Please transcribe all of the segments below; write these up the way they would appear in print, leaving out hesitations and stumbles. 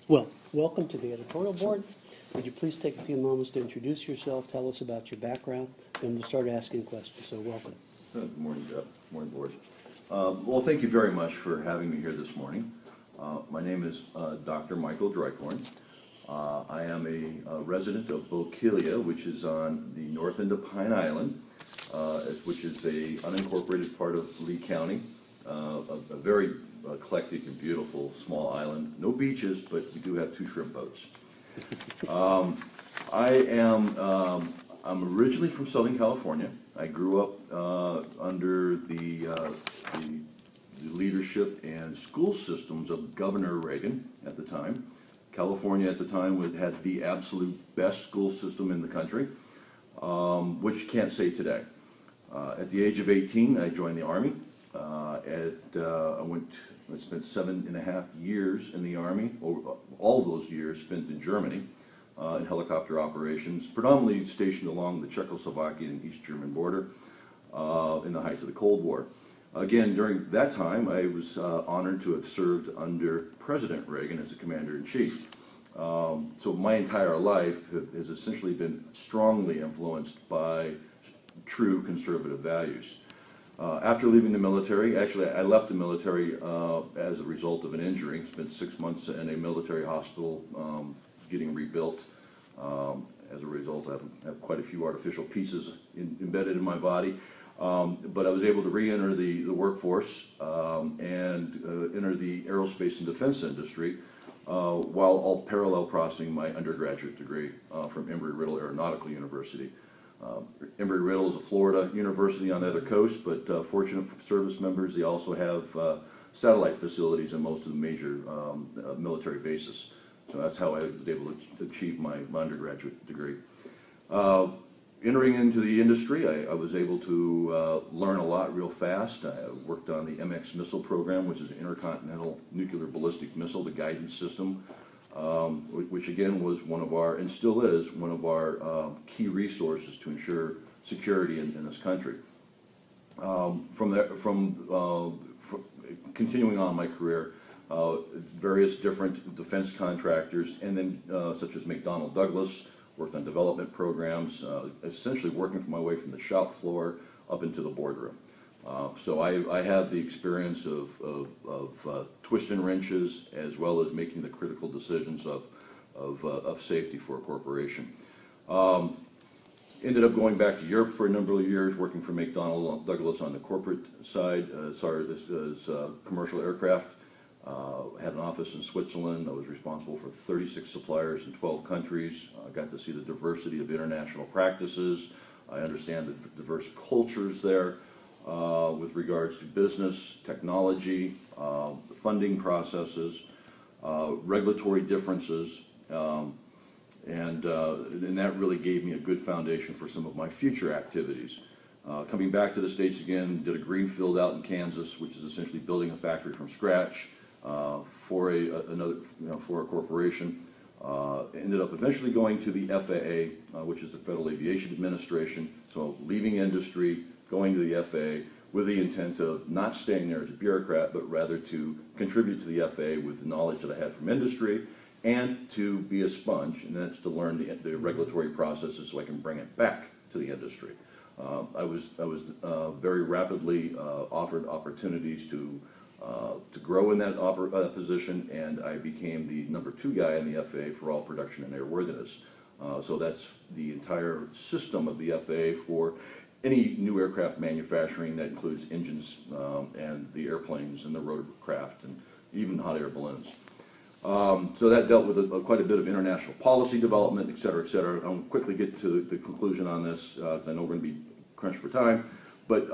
Well, welcome to the editorial board. Would you please take a few moments to introduce yourself, tell us about your background, and we'll start asking questions. So welcome. Good morning, Jeff. Good morning, board. Well, thank you very much for having me here this morning. My name is Dr. Michael Dreikorn. I am a resident of Bokeelia, which is on the north end of Pine Island, which is a unincorporated part of Lee County, a very eclectic and beautiful small island. No beaches, but we do have 2 shrimp boats. I'm originally from Southern California. I grew up under the leadership and school systems of Governor Reagan at the time. California at the time had the absolute best school system in the country, which you can't say today. At the age of 18, I joined the Army. I spent 7.5 years in the Army. All of those years spent in Germany in helicopter operations, predominantly stationed along the Czechoslovakian and East German border in the height of the Cold War. Again, during that time, I was honored to have served under President Reagan as a commander-in-chief. So my entire life has essentially been strongly influenced by true conservative values. After leaving the military, actually I left the military as a result of an injury. Spent 6 months in a military hospital getting rebuilt. As a result, I have quite a few artificial pieces embedded in my body. But I was able to re-enter the workforce and enter the aerospace and defense industry while all parallel processing my undergraduate degree from Embry-Riddle Aeronautical University. Embry-Riddle is a Florida university on the other coast, but fortunate for service members, they also have satellite facilities in most of the major military bases. So that's how I was able to achieve my undergraduate degree. Entering into the industry, I was able to learn a lot real fast. I worked on the MX missile program, which is an intercontinental nuclear ballistic missile, the guidance system, which again was one of our, and still is, one of our key resources to ensure security in this country. Continuing on my career, various different defense contractors, and then such as McDonnell Douglas, worked on development programs, essentially working my way from the shop floor up into the boardroom. So I have the experience of twisting wrenches as well as making the critical decisions of safety for a corporation. Ended up going back to Europe for a number of years, working for McDonnell Douglas on the corporate side, as commercial aircraft. Had an office in Switzerland. I was responsible for 36 suppliers in 12 countries. I got to see the diversity of international practices. I understand the diverse cultures there with regards to business, technology, funding processes, regulatory differences, and that really gave me a good foundation for some of my future activities. Coming back to the States again, did a greenfield out in Kansas, which is essentially building a factory from scratch for a corporation. Ended up eventually going to the FAA, which is the Federal Aviation Administration. So leaving industry, going to the FAA with the intent of not staying there as a bureaucrat, but rather to contribute to the FAA with the knowledge that I had from industry and to be a sponge, and that's to learn the regulatory processes so I can bring it back to the industry. I was very rapidly offered opportunities to grow in that position, and I became the #2 guy in the FAA for all production and airworthiness. So that's the entire system of the FAA for any new aircraft manufacturing that includes engines and the airplanes and the rotorcraft and even hot air balloons. So that dealt with quite a bit of international policy development, et cetera, et cetera. I'll quickly get to the conclusion on this, because I know we're going to be crunched for time. But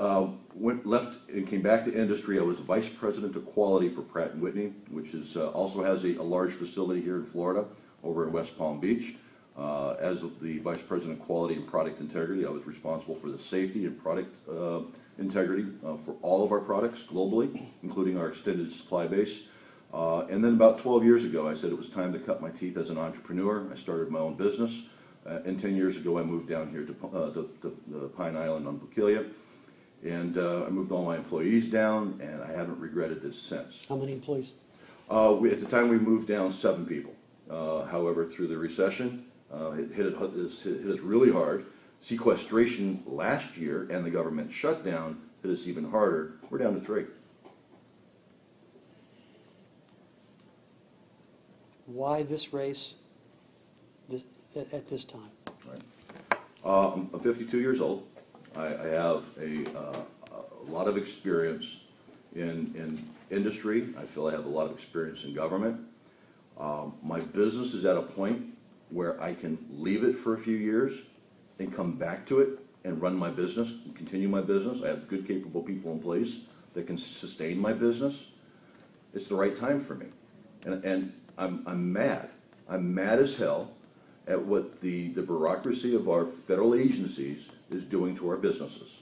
left and came back to industry. I was Vice President of Quality for Pratt & Whitney, which is, also has a large facility here in Florida, over in West Palm Beach. As the Vice President of Quality and Product Integrity, I was responsible for the safety and product integrity for all of our products globally, including our extended supply base. And then about 12 years ago, I said it was time to cut my teeth as an entrepreneur. I started my own business. And 10 years ago, I moved down here to Pine Island on Bokeelia. And I moved all my employees down, and I haven't regretted this since. How many employees? At the time we moved down, 7 people. However, through the recession, it hit us really hard. Sequestration last year and the government shutdown hit us even harder. We're down to 3. Why this race at this time? Right. I'm 52 years old. I have a lot of experience in industry. I feel I have a lot of experience in government. My business is at a point where I can leave it for a few years and come back to it and run my business and continue my business. I have good, capable people in place that can sustain my business. It's the right time for me. And I'm mad. I'm mad as hell at what the bureaucracy of our federal agencies is doing to our businesses.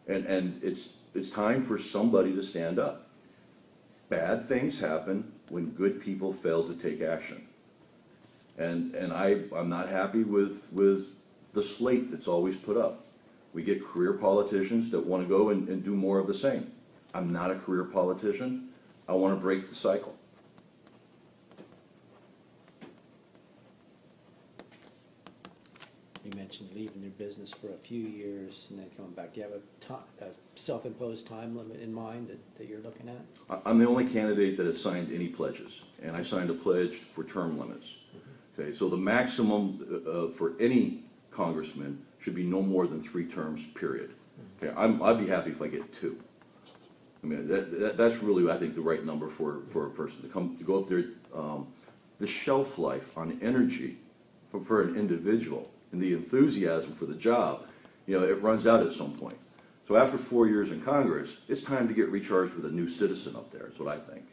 And it's time for somebody to stand up. Bad things happen when good people fail to take action. And I'm not happy with the slate that's always put up. We get career politicians that want to go and do more of the same. I'm not a career politician. I want to break the cycle. You mentioned leaving your business for a few years and then coming back. Do you have a self-imposed time limit in mind that you're looking at? I'm the only candidate that has signed any pledges, and I signed a pledge for term limits. Okay, so the maximum for any congressman should be no more than 3 terms, period. Okay, I'd be happy if I get 2. I mean, that's really, I think, the right number for a person to go up there. The shelf life on energy for an individual and the enthusiasm for the job, it runs out at some point. So after 4 years in Congress, it's time to get recharged with a new citizen up there, is what I think.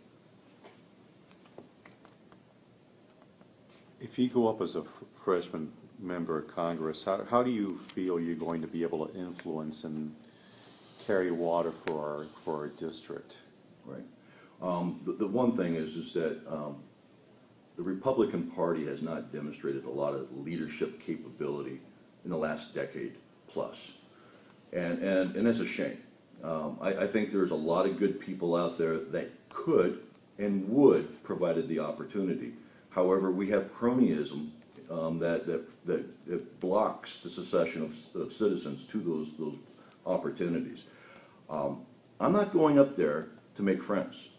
If you go up as a freshman member of Congress, how do you feel you're going to be able to influence and carry water for our district? Right. The one thing is that the Republican Party has not demonstrated a lot of leadership capability in the last decade plus, and that's a shame. I think there's a lot of good people out there that could and would, provided the opportunity. However, we have cronyism that blocks the succession of citizens to those opportunities. I'm not going up there to make friends.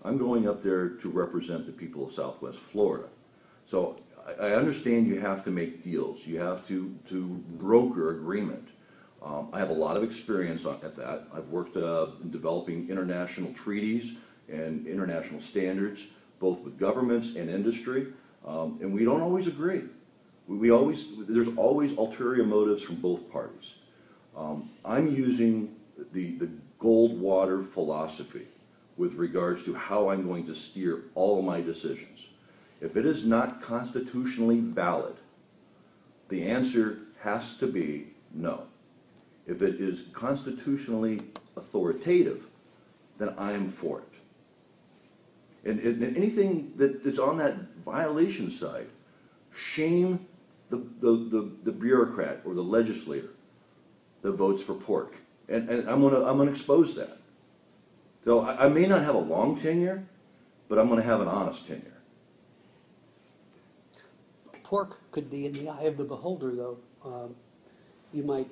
I'm going up there to represent the people of Southwest Florida. So I understand you have to make deals. You have to broker agreement. I have a lot of experience at that. I've worked in developing international treaties and international standards, both with governments and industry, and we don't always agree. There's always ulterior motives from both parties. I'm using the Goldwater philosophy with regards to how I'm going to steer all of my decisions. If it is not constitutionally valid, the answer has to be no. If it is constitutionally authoritative, then I am for it. And anything that's on that violation side, shame the bureaucrat or the legislator that votes for pork. And I'm gonna expose that. So I may not have a long tenure, but I'm gonna have an honest tenure. Pork could be in the eye of the beholder, though. You might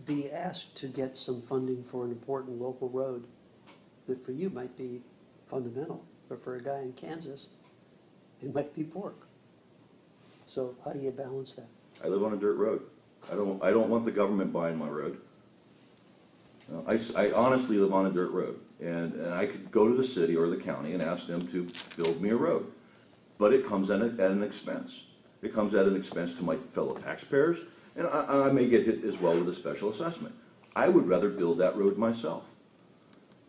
be asked to get some funding for an important local road that for you might be fundamental, but for a guy in Kansas, it might be pork. So how do you balance that? I live on a dirt road. I don't want the government buying my road. I honestly live on a dirt road, and I could go to the city or the county and ask them to build me a road, but it comes at an expense. It comes at an expense to my fellow taxpayers, and I may get hit as well with a special assessment. I would rather build that road myself.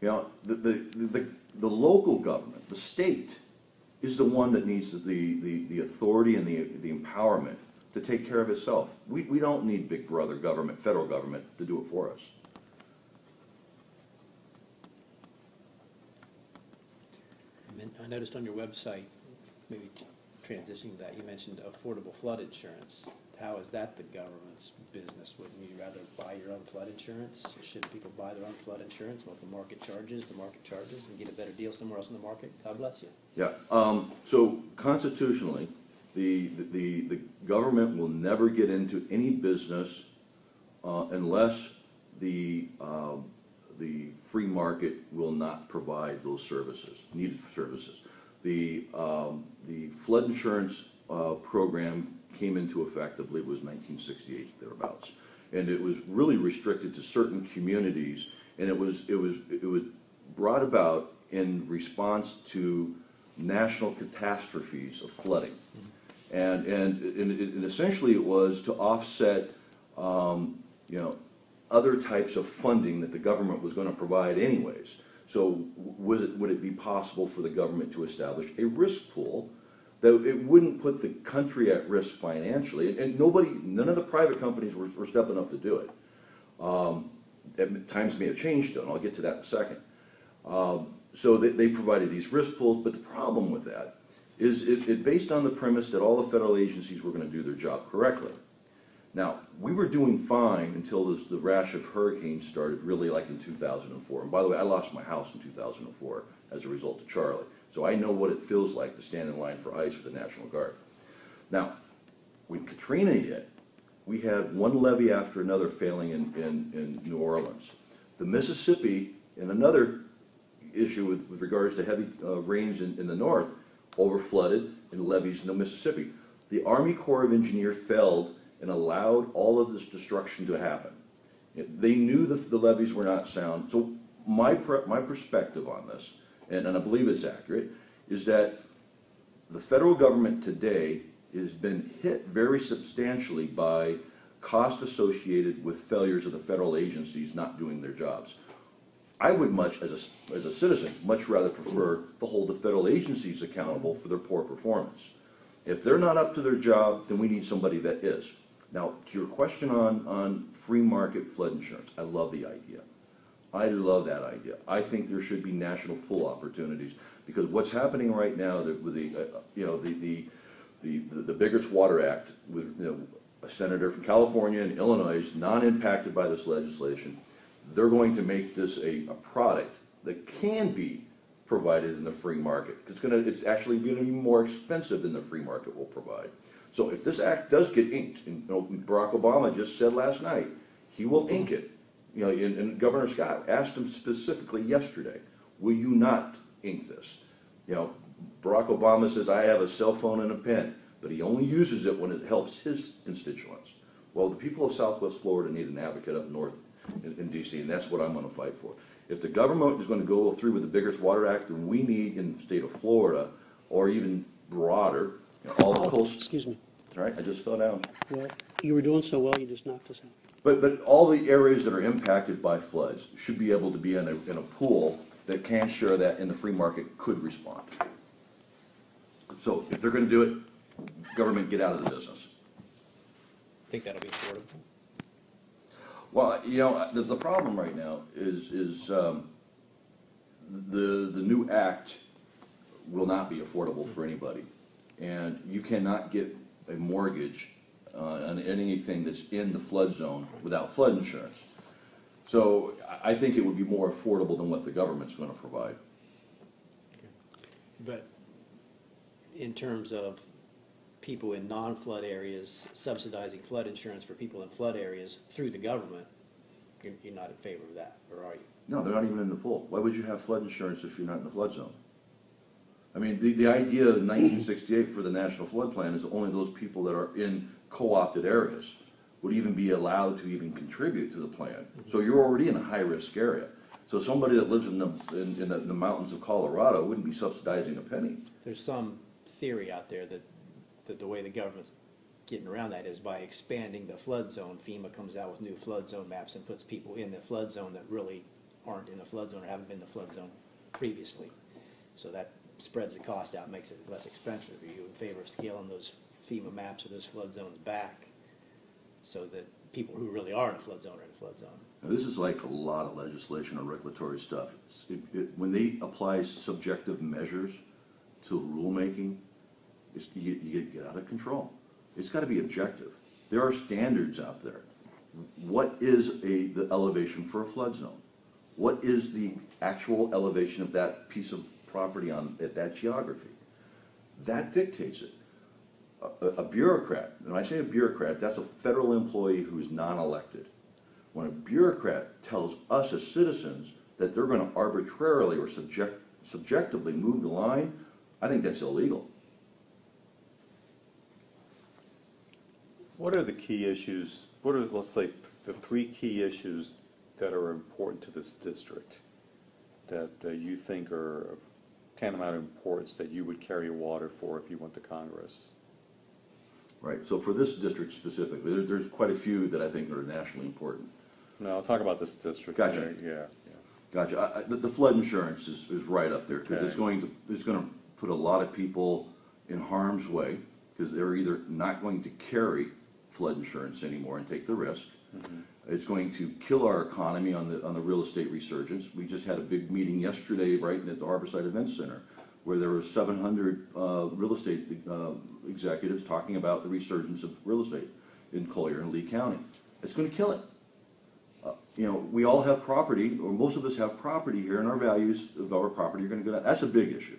The local government, the state, is the one that needs the authority and the empowerment to take care of itself. We don't need big brother government, federal government, to do it for us. I noticed on your website, maybe transitioning that, you mentioned affordable flood insurance. how is that the government's business? Wouldn't you rather buy your own flood insurance? Shouldn't people buy their own flood insurance? What the market charges, and get a better deal somewhere else in the market? God bless you. Yeah, so constitutionally, the government will never get into any business unless the free market will not provide those services, needed services. The flood insurance program came into effect, I believe it was 1968, thereabouts. And it was really restricted to certain communities, and it was brought about in response to national catastrophes of flooding. And essentially it was to offset, other types of funding that the government was going to provide anyways. So would it be possible for the government to establish a risk pool that it wouldn't put the country at risk financially? And none of the private companies were stepping up to do it. Times may have changed, though, and I'll get to that in a second. So they provided these risk pools, but the problem with that is it based on the premise that all the federal agencies were going to do their job correctly. Now, we were doing fine until the rash of hurricanes started, really like in 2004. And by the way, I lost my house in 2004 as a result of Charlie. So I know what it feels like to stand in line for ice with the National Guard. Now, when Katrina hit, we had one levee after another failing in New Orleans. The Mississippi, and another issue with regards to heavy rains in the north, overflooded in levees in the Mississippi. The Army Corps of Engineers failed and allowed all of this destruction to happen. They knew the levees were not sound. So my perspective on this, and I believe it's accurate, is that the federal government today has been hit very substantially by cost associated with failures of the federal agencies not doing their jobs. I would as a citizen, much rather prefer to hold the federal agencies accountable for their poor performance. If they're not up to their job, then we need somebody that is. Now, to your question on free market flood insurance, I love the idea. I love that idea. I think there should be national pool opportunities, because what's happening right now with the Biggers Water Act, with a senator from California and Illinois non-impacted by this legislation, they're going to make this a product that can be provided in the free market. It's actually going to be more expensive than the free market will provide. So if this act does get inked, and Barack Obama just said last night, he will ink it. And Governor Scott asked him specifically yesterday, will you not ink this? Barack Obama says, I have a cell phone and a pen, but he only uses it when it helps his constituents. Well, the people of Southwest Florida need an advocate up north in D.C., and that's what I'm going to fight for. If the government is going to go through with the Biggers Water Act, then we need in the state of Florida, or even broader, all the coast. Excuse me. All right, I just fell down. Well, you were doing so well, you just knocked us out. But all the areas that are impacted by floods should be able to be in a pool that can share that, and the free market could respond. So if they're going to do it, government, get out of the business. Think that'll be affordable? Well, the problem right now is the new act will not be affordable for anybody, and you cannot get a mortgage on anything that's in the flood zone without flood insurance. So I think it would be more affordable than what the government's going to provide. But in terms of people in non-flood areas subsidizing flood insurance for people in flood areas through the government, you're not in favor of that, or are you? No, they're not even in the pool. Why would you have flood insurance if you're not in the flood zone? I mean, the idea of 1968 for the National Flood Plan is only those people that are in co-opted areas would even be allowed to even contribute to the plan. Mm-hmm. So you're already in a high-risk area. So somebody that lives in the mountains of Colorado wouldn't be subsidizing a penny. There's some theory out there that the way the government's getting around that is by expanding the flood zone. FEMA comes out with new flood zone maps and puts people in the flood zone that really aren't in the flood zone or haven't been in the flood zone previously. So that spreads the cost out, makes it less expensive. Are you in favor of scaling those FEMA maps or those flood zones back so that people who really are in a flood zone are in a flood zone? Now, this is like a lot of legislation or regulatory stuff. When they apply subjective measures to rulemaking, you get out of control. It's got to be objective. There are standards out there. What is the elevation for a flood zone? What is the actual elevation of that piece of property at that geography? That dictates it. A bureaucrat, and when I say a bureaucrat, that's a federal employee who's non-elected. When a bureaucrat tells us as citizens that they're going to arbitrarily or subjectively move the line, I think that's illegal. What are the key issues, what are, let's say, the three key issues that are important to this district that you think are of tantamount importance that you would carry water for if you went to Congress? Right, so for this district specifically, there's quite a few that I think are nationally important. No, I'll talk about this district. Gotcha. Yeah. Gotcha. The flood insurance is right up there because Okay. it's going to put a lot of people in harm's way because they're either not going to carry flood insurance anymore and take the risk. Mm-hmm. It's going to kill our economy on the real estate resurgence. We just had a big meeting yesterday right at the Harborside Event Center where there were 700 real estate executives talking about the resurgence of real estate in Collier and Lee County. It's going to kill it. You know, we all have property, or most of us have property here, and our values of our property are going to go down. That's a big issue.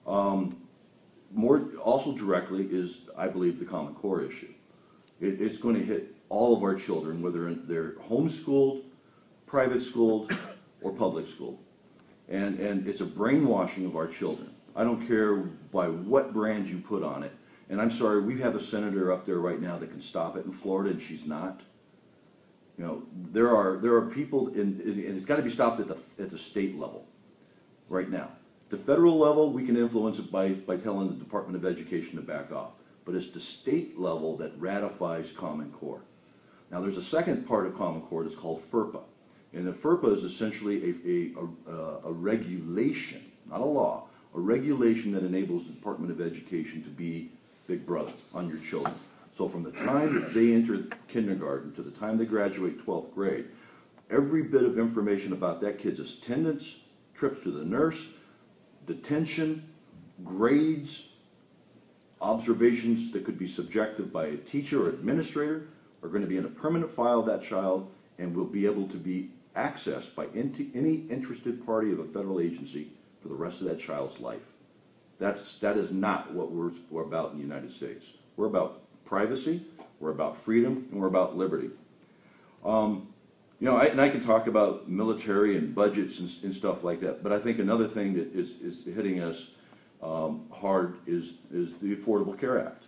More also directly is, I believe, the Common Core issue. It's going to hit all of our children, whether they're homeschooled, private schooled, or public schooled. And it's a brainwashing of our children. I don't care by what brand you put on it. And I'm sorry, we have a senator up there right now that can stop it in Florida, and she's not. You know, there are people, and it's got to be stopped at the state level right now. At the federal level, we can influence it by telling the Department of Education to back off. But it's the state level that ratifies Common Core. Now, there's a second part of Common Core that's called FERPA. And the FERPA is essentially a regulation, not a law, a regulation that enables the Department of Education to be Big Brother on your children. So from the time they enter kindergarten to the time they graduate 12th grade, every bit of information about that kid's attendance, trips to the nurse, detention, grades, observations that could be subjective by a teacher or administrator are going to be in a permanent file of that child and will be able to be accessed by any interested party of a federal agency for the rest of that child's life. That is not what we're about in the United States. We're about privacy, we're about freedom, and we're about liberty. You know, I can talk about military and budgets and stuff like that, but I think another thing that is hitting us hard is the Affordable Care Act.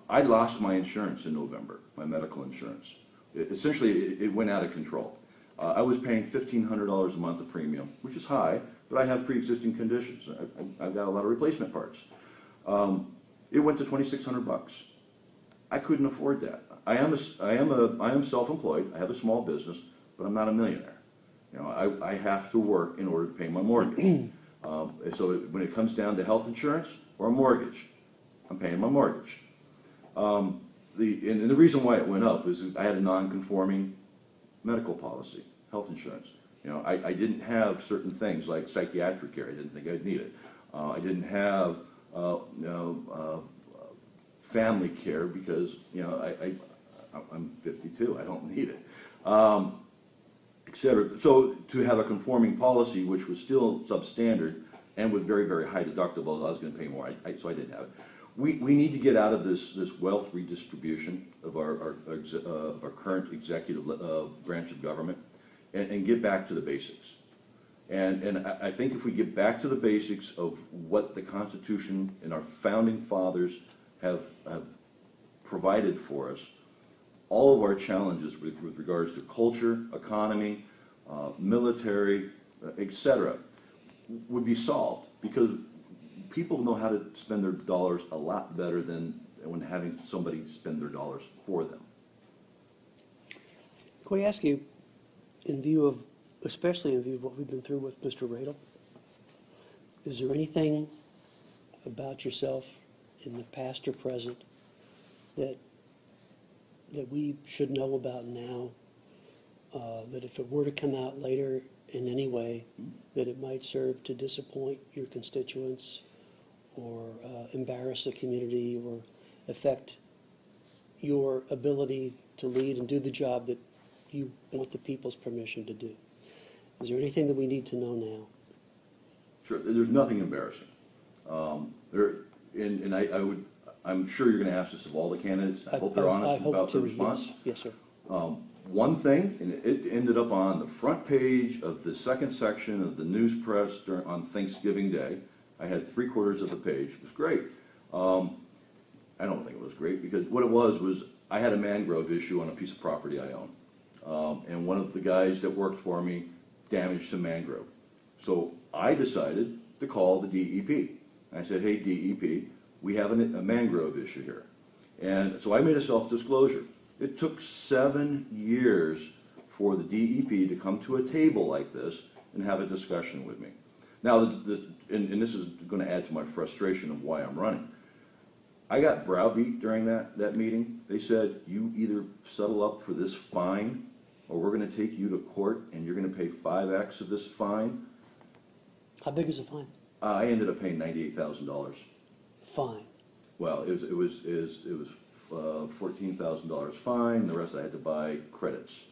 I lost my insurance in November, my medical insurance. Essentially, it went out of control. I was paying $1,500 a month of premium, which is high, but I have pre-existing conditions. I've got a lot of replacement parts. It went to $2,600. I couldn't afford that. I am self-employed. I have a small business, but I'm not a millionaire. You know, I have to work in order to pay my mortgage. So when it comes down to health insurance or a mortgage, I'm paying my mortgage. And the reason why it went up is I had a non-conforming medical policy, health insurance. You know, I didn't have certain things like psychiatric care. I didn't think I'd need it. I didn't have family care because, you know, I'm 52. I don't need it, et cetera. So to have a conforming policy, which was still substandard and with very, very high deductibles, I was going to pay more. So I didn't have it. We need to get out of this wealth redistribution of our current executive branch of government and get back to the basics. And I think if we get back to the basics of what the Constitution and our founding fathers have provided for us, all of our challenges with regards to culture, economy, military, etc., would be solved because people know how to spend their dollars a lot better than when having somebody spend their dollars for them. Can we ask you, especially in view of what we've been through with Mr. Radel, is there anything about yourself in the past or present that we should know about now, that if it were to come out later in any way, that it might serve to disappoint your constituents or embarrass the community or affect your ability to lead and do the job that you want the people's permission to do. Is there anything that we need to know now? Sure, there's nothing embarrassing. I'm sure you're going to ask this of all the candidates. I hope they're honest about their response. Yes, sir. One thing, and it ended up on the front page of the second section of the news press on Thanksgiving Day. I had 3/4 of the page. It was great. I don't think it was great because what it was I had a mangrove issue on a piece of property I own. And one of the guys that worked for me damaged some mangrove. So I decided to call the DEP. I said, hey, DEP, we have a mangrove issue here. And so I made a self-disclosure. It took 7 years for the DEP to come to a table like this and have a discussion with me. Now, and this is going to add to my frustration of why I'm running. I got browbeat during that meeting. They said, you either settle up for this fine or we're going to take you to court and you're going to pay 5x of this fine. How big is the fine? I ended up paying $98,000. Fine. Well, it was $14,000 fine. The rest I had to buy credits.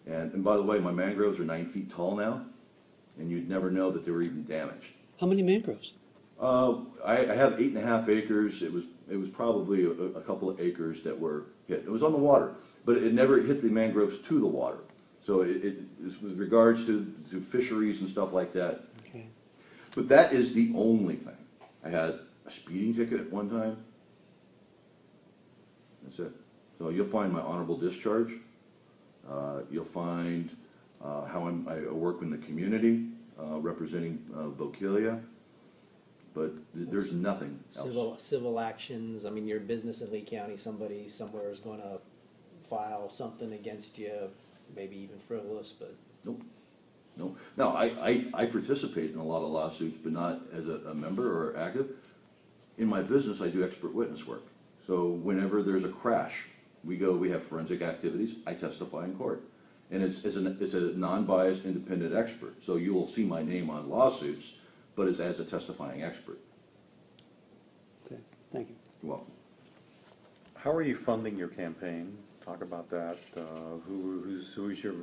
And by the way, my mangroves are 9 feet tall now, and you'd never know that they were even damaged. How many mangroves? I have 8.5 acres. It was probably a couple of acres that were hit. It was on the water, but it never hit the mangroves to the water. So it with regards to fisheries and stuff like that. Okay. But that is the only thing. I had a speeding ticket at one time. That's it. So you'll find my honorable discharge. You'll find how I work in the community, representing Bokeelia. But there's nothing else. Civil actions. I mean, your business in Lee County, somebody somewhere is going to file something against you, maybe even frivolous, but Nope. No. Now, I participate in a lot of lawsuits, but not as a member or active. In my business, I do expert witness work. So whenever there's a crash, we have forensic activities, I testify in court. And it's a non-biased, independent expert. So you will see my name on lawsuits, but it's as a testifying expert. Okay, thank you. You're welcome. How are you funding your campaign? Talk about that. Who's your,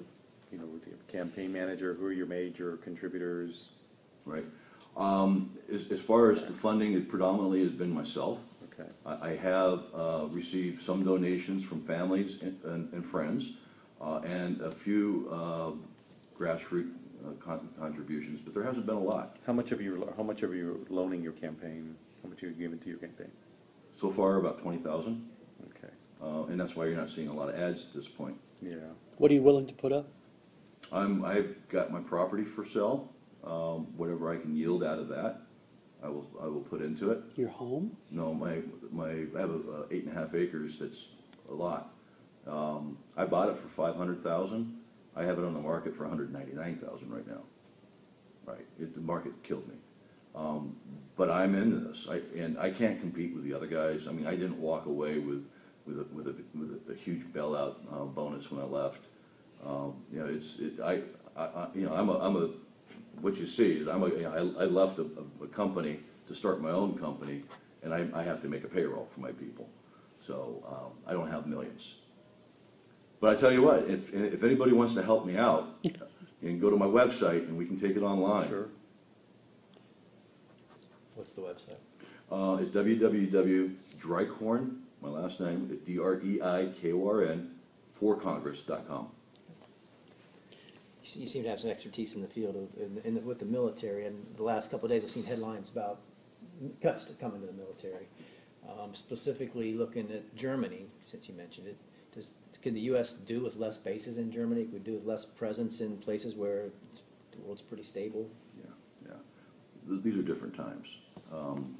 campaign manager? Who are your major contributors? Right. As far as the funding, it predominantly has been myself. Okay. I have received some donations from families and friends, and a few grassroots contributions, but there hasn't been a lot. How much of you loaning your campaign? How much have you given to your campaign? So far, about 20,000, Okay. and that's why you're not seeing a lot of ads at this point. Yeah. What are you willing to put up? I've got my property for sale. Whatever I can yield out of that, I will put into it. Your home? No, I have 8.5 acres. That's a lot. I bought it for $500,000. I have it on the market for $199,000 right now. Right, the market killed me. But I'm into this, and I can't compete with the other guys. I mean, I didn't walk away with a huge bailout bonus when I left. What you see is I left a company to start my own company, and I have to make a payroll for my people. So I don't have millions. But I tell you what, if anybody wants to help me out, you can go to my website and we can take it online. Sure. what's the website? It's www.Dreikorn, my last name, Dreikorn, forcongress.com. You seem to have some expertise in the field with the military, and the last couple of days I've seen headlines about cuts to come into the military. Specifically looking at Germany, since you mentioned it, could the U.S. do with less bases in Germany? Could we do with less presence in places where the world's pretty stable? Yeah. These are different times.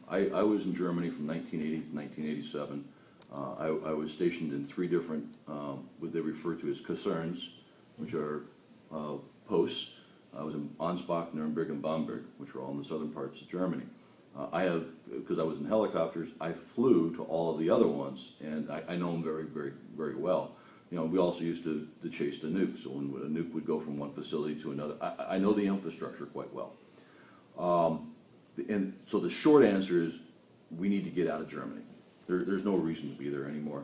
I was in Germany from 1980 to 1987. I was stationed in 3 different, what they refer to as Kaserns, which are posts. I was in Ansbach, Nuremberg, and Bamberg, which are all in the southern parts of Germany. Because I was in helicopters, I flew to all of the other ones, and I know them very, very, very well. We also used to chase the nukes, so when a nuke would go from one facility to another, I know the infrastructure quite well. And so the short answer is we need to get out of Germany. There's no reason to be there anymore.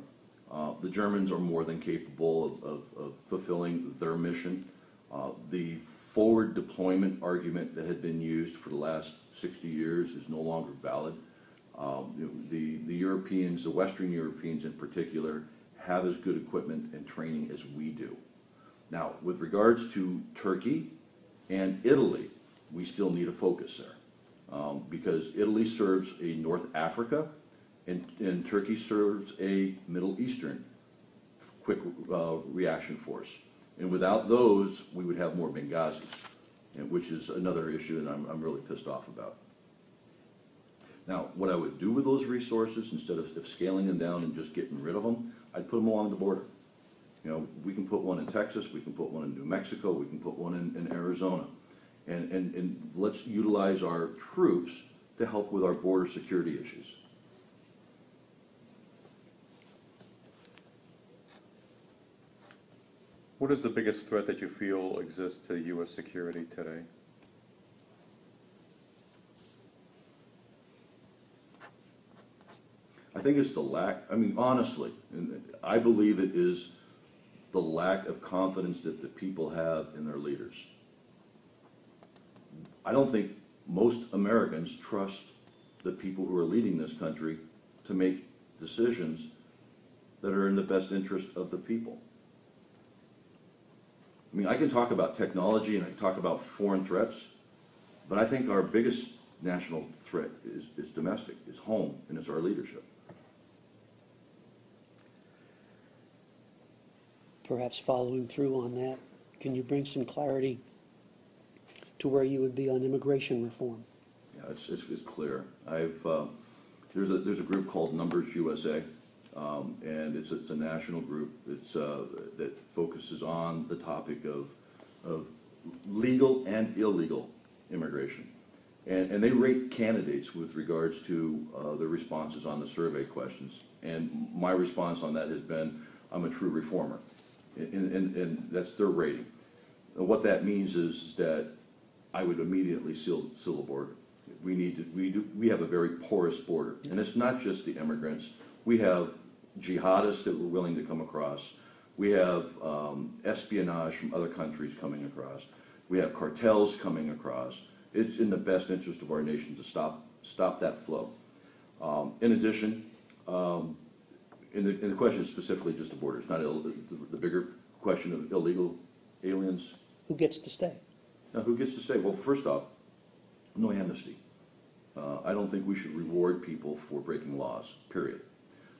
The Germans are more than capable of fulfilling their mission. The forward deployment argument that had been used for the last 60 years is no longer valid. The Europeans, the Western Europeans in particular, have as good equipment and training as we do. Now, with regards to Turkey and Italy, we still need a focus there, because Italy serves a North Africa, and Turkey serves a Middle Eastern quick reaction force. And without those, we would have more Benghazis, which is another issue that I'm really pissed off about. Now, what I would do with those resources, instead of scaling them down and just getting rid of them, I'd put them along the border. You know, we can put one in Texas, we can put one in New Mexico, we can put one in Arizona. And let's utilize our troops to help with our border security issues. What is the biggest threat that you feel exists to U.S. security today? I think it's the lack, I mean, honestly, and I believe it is the lack of confidence that the people have in their leaders. I don't think most Americans trust the people who are leading this country to make decisions that are in the best interest of the people. I mean, I can talk about technology and I can talk about foreign threats, but I think our biggest national threat is domestic, is home, and it's our leadership. Perhaps following through on that, can you bring some clarity to where you would be on immigration reform? Yeah, it's clear. There's a group called Numbers USA, and it's a national group. That focuses on the topic of legal and illegal immigration, and they rate candidates with regards to their responses on the survey questions. And my response on that has been, I'm a true reformer, and that's their rating. And what that means is that I would immediately seal the border. We have a very porous border, and it's not just the immigrants. We have jihadists that we're willing to come across. We have espionage from other countries coming across. We have cartels coming across. It's in the best interest of our nation to stop that flow. In addition, and the question is specifically just the border. It's not the bigger question of illegal aliens. Who gets to stay? Now, who gets to say? Well, first off, no amnesty. I don't think we should reward people for breaking laws, period.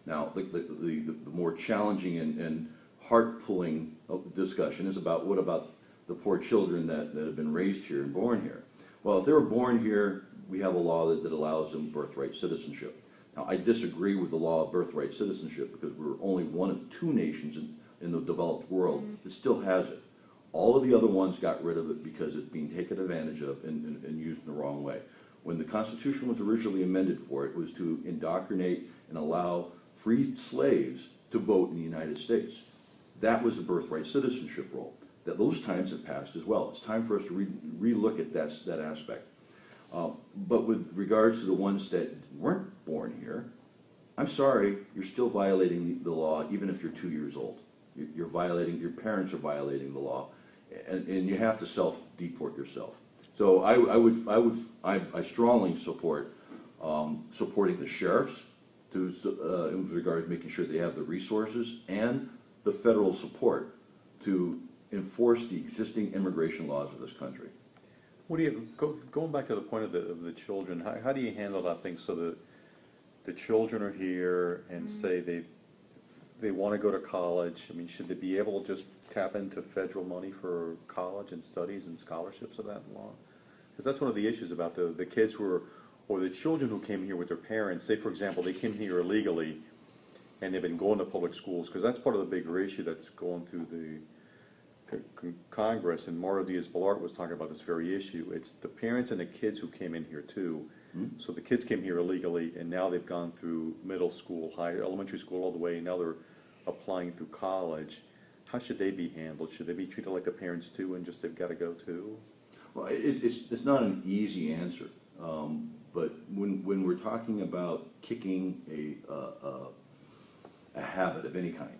Now, the more challenging and heart-pulling discussion is about what about the poor children that have been raised here and born here. Well, if they were born here, we have a law that allows them birthright citizenship. Now, I disagree with the law of birthright citizenship because we're only one of two nations in the developed world that still has it. All of the other ones got rid of it because it's being taken advantage of and used in the wrong way. When the Constitution was originally amended for it was to indoctrinate and allow freed slaves to vote in the United States. That was the birthright citizenship role. That those times have passed as well. It's time for us to re-look at that aspect. But with regards to the ones that weren't born here, I'm sorry, you're still violating the law even if you're 2 years old. You're violating, your parents are violating the law, and you have to self-deport yourself. So I strongly support supporting the sheriffs in regard to making sure they have the resources and the federal support to enforce the existing immigration laws of this country. What do you, going back to the point of the children, how do you handle that thing so that the children are here and say they want to go to college? I mean, should they be able to just tap into federal money for college and studies and scholarships of that law? Because that's one of the issues about the kids who are, or the children who came here with their parents. Say, for example, they came here illegally and they've been going to public schools, because that's part of the bigger issue that's going through the Congress, and Mauro Diaz-Balart was talking about this very issue. It's the parents and the kids who came in here too. Mm-hmm. So the kids came here illegally, and now they've gone through middle school, elementary school all the way, and now they're applying through college. How should they be handled? Should they be treated like the parents too, and just they've got to go too? Well, it's not an easy answer, but when we're talking about kicking a habit of any kind,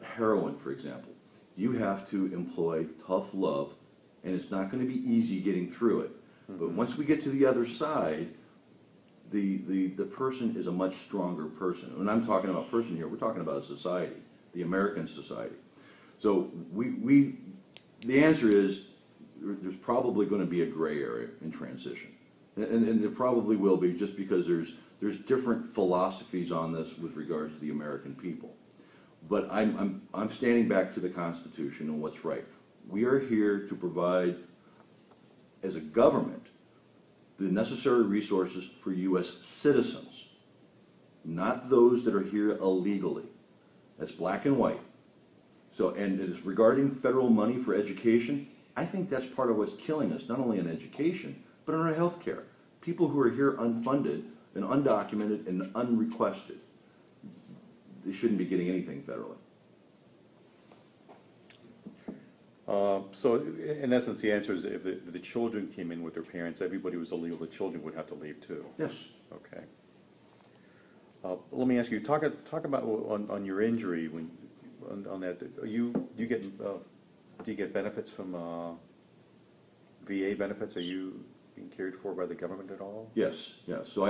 heroin, for example, you have to employ tough love, and it's not going to be easy getting through it. But once we get to the other side, the person is a much stronger person. When I'm talking about person here, we're talking about a society, the American society. So the answer is there's probably going to be a gray area in transition. And there probably will be, just because there's different philosophies on this with regards to the American people. But I'm standing back to the Constitution and what's right. We are here to provide, as a government, the necessary resources for U.S. citizens, not those that are here illegally. That's black and white. So, and as regarding federal money for education, I think that's part of what's killing us, not only in education, but in our health care. People who are here unfunded and undocumented and unrequested, they shouldn't be getting anything federally. So in essence, the answer is if the children came in with their parents, everybody who was illegal, the children would have to leave too. Yes. Okay. Let me ask you, talk about on your injury, when on that, do you get benefits from VA benefits? Are you being cared for by the government at all? Yes, yes. So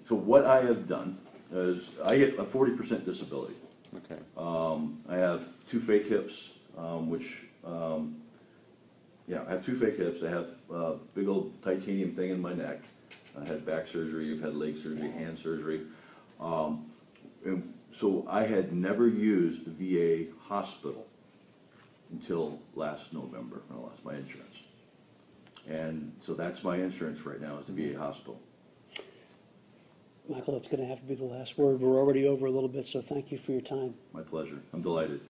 so what I have done is I get a 40% disability. Okay. I have 2 fake hips, I have 2 fake hips. I have a big old titanium thing in my neck. I had back surgery, I've had leg surgery, hand surgery. And so I had never used the VA hospital until last November when I lost my insurance. And so that's my insurance right now, is the VA hospital. Michael, that's going to have to be the last word. We're already over a little bit, so thank you for your time. My pleasure. I'm delighted.